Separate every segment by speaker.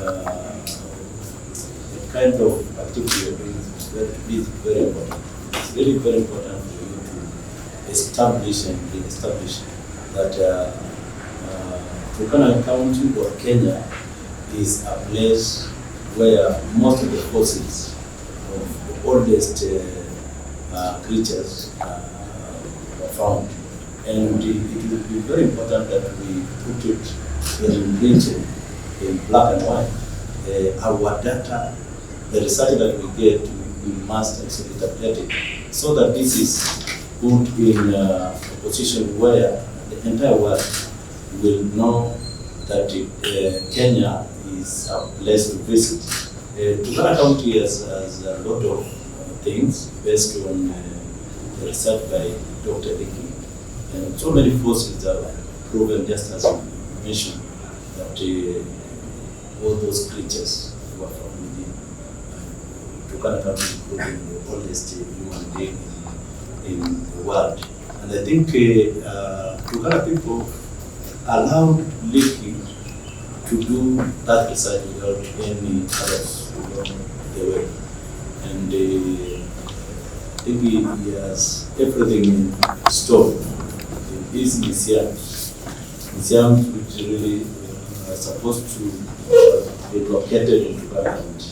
Speaker 1: the kind of activity you're doing is very important. It's really very important for you to establish and re-establish that Turkana County or Kenya is a place where most of the fossils of the oldest creatures were found. And it will be very important that we put it in written, in black and white. Our data, the research that we get, we must actually interpret it so that this is put in a position where the entire world will know that Kenya is a place to visit. Turkana County has a lot of things based on the research by Dr. Dickey. And so many fossils are proven, just as you mentioned, that all those creatures were from within Turkana County, including the oldest human being in the world. And I think Turkana people allowed Leakey to do that research without any others along the way. And I think he has everything in store. These museums which really are supposed to be located in Turkana County.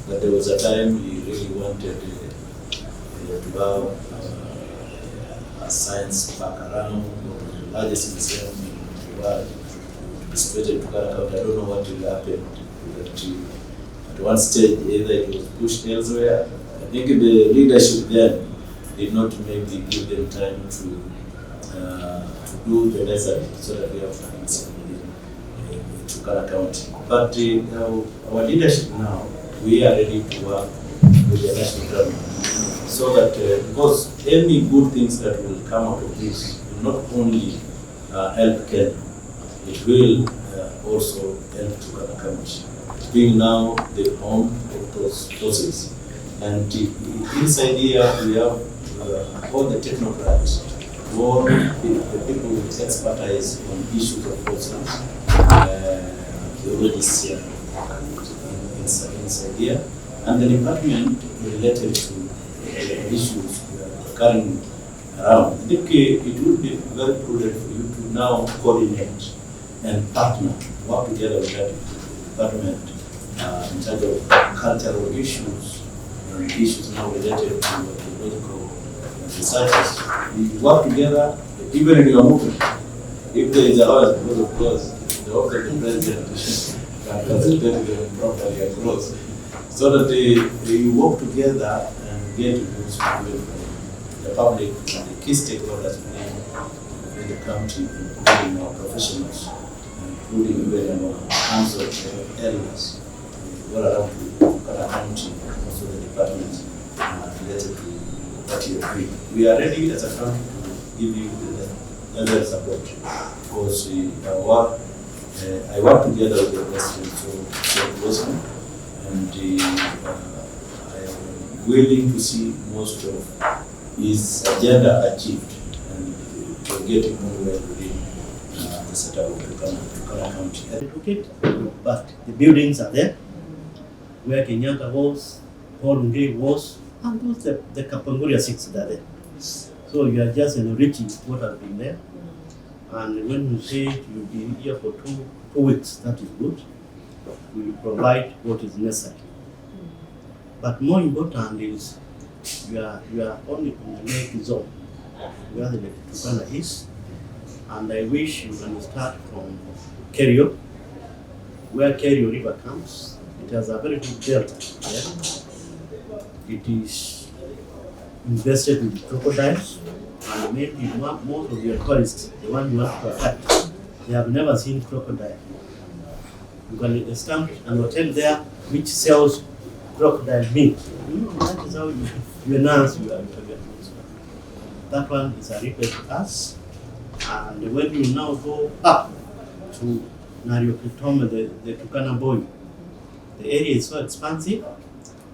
Speaker 1: But there was a time he really wanted to have a science background, the largest museum in the world, to be situated in Turkana County. I don't know what will happen. But at one stage, either it was pushed elsewhere. I think the leadership then did not maybe give them time to do the necessary so that we have funds in Turkana County. But our leadership now, we are ready to work with the national government so that because any good things that will come out of this will not only help Kenya, it will also help Turkana County, being now the home of those forces. And inside here we have all the technocrats, all the people with expertise on issues of fossils. They already see inside here, and the department related to issues occurring around. I think it would be very prudent for you to now coordinate and partner, work together with that department in terms of cultural issues and issues now related to archaeological researchers. We work together, even in your movement. If there is a law, because of course, the office of the president can facilitate them properly across, so that they work together and get news from the public and the key stakeholders in the county, including our professionals, including even our council elders, all around Turkana County, also the departments related to what you agree. We are ready as a county to give you the other support, because I work together with the president so closely, and I am willing to see most of his agenda achieved, and we're getting nowhere within the setup of Turkana County.
Speaker 2: But the buildings are there, where Kenyatta was, Paul Ngei was, and those the Kapangoria 6 are there. So you are just enriching what has been there. And when you say you'll be here for two weeks, that is good. We will provide what is necessary. But more important is you are only in the lake zone, where the Lake Turkana is. And I wish you can start from Kerio, where Kerio River comes. It has a very good delta there. It is invested with crocodiles, and maybe most of your tourists, the one you want to attract, they have never seen crocodile. You can establish an hotel there which sells crocodile meat. That is how you enhance your tourism. That one is a request to us. And when you now go up to Nariokitome, the Turkana boy, the area is so expansive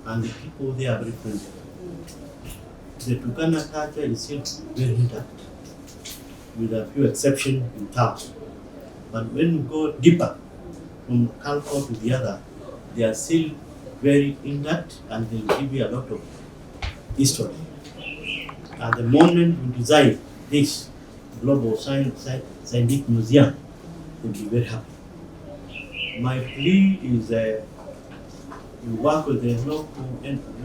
Speaker 2: and the people there are very friendly. The Turkana culture is still very intact, with a few exceptions in town. But when you go deeper, from culture to the other, they are still very intact and they will give you a lot of history. And the moment you design this global scientific museum, you'll be very happy. My plea is you work with the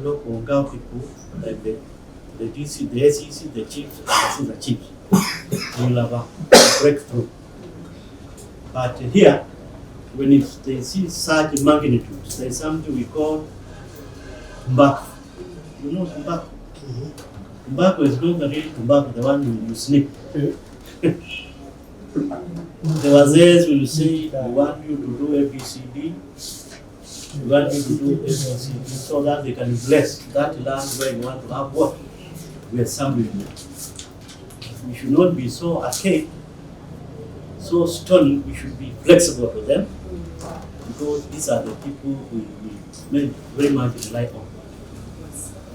Speaker 2: local Gao people, like the DC, the SEC, the chiefs, and the chiefs. You will have a breakthrough. But here, when they see such magnitudes, there is something we call tobacco. You know tobacco? Mm-hmm. Tobacco is not the real tobacco, the one you sniff. The wazés will say, we want you to do ABCD, we want you to do ABCD, so that they can bless that land where you want to have what? We are assembling. We should not be so archaic, so stony. We should be flexible to them, because these are the people we very much rely on.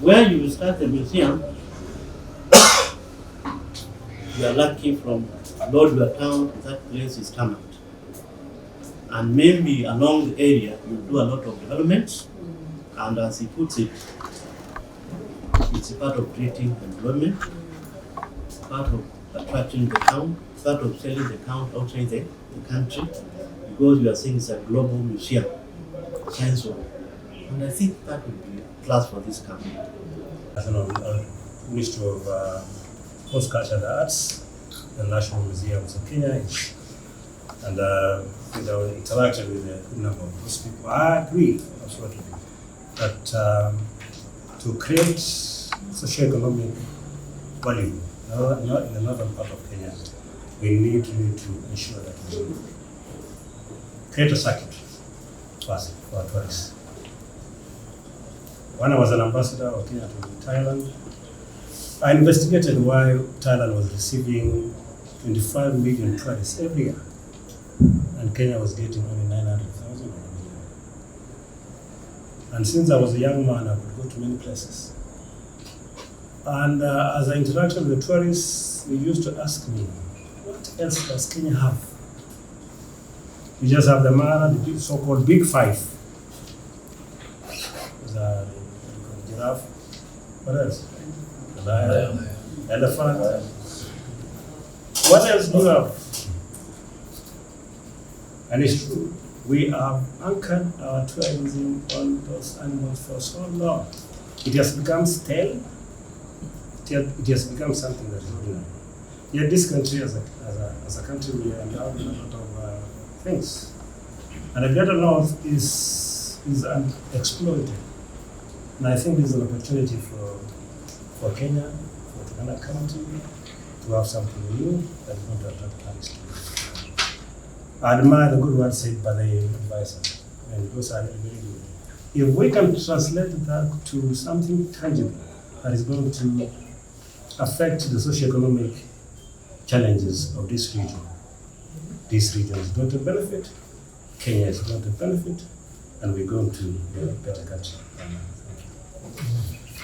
Speaker 2: Where you start the museum, you are lucky from Lord your town, that place is terminal. And maybe along the area, you do a lot of developments, and as he puts it, it's a part of creating employment, part of attracting the town, part of selling the town outside the country, because you are saying it's a global museum, science one. And I think that would be a plus for this company.
Speaker 3: As Ministry of Post Culture and Arts, the National Museums of Kenya, and interacted with a good number of those people. I agree, absolutely, that to create socio-economic value not in the northern part of Kenya, we need to ensure that we create a circuit first for tourists. When I was an ambassador of Kenya to Thailand, I investigated why Thailand was receiving 25 million tourists every year, and Kenya was getting only 900,000. And since I was a young man, I could go to many places. And as I interacted with the tourists, they used to ask me, what else does Kenya have? We just have the Mara, the so-called Big Five. The giraffe. What else? The lion, elephant. What else do you have? And it's true, we have anchored our tourism on those animals for so long. It has become stale. It has become something that is ordinary. Yet this country, as a country, we are endowed with a lot of things. And the greater north is unexploited. And I think this is an opportunity for Kenya, for Turkana County, to have something new that is going to attract tourists. I admire the good words said by the advisor, and those are very good. If we can translate that to something tangible that is going to affect the socio-economic challenges of this region is going to benefit, Kenya is going to benefit, and we're going to be a better country. Thank you.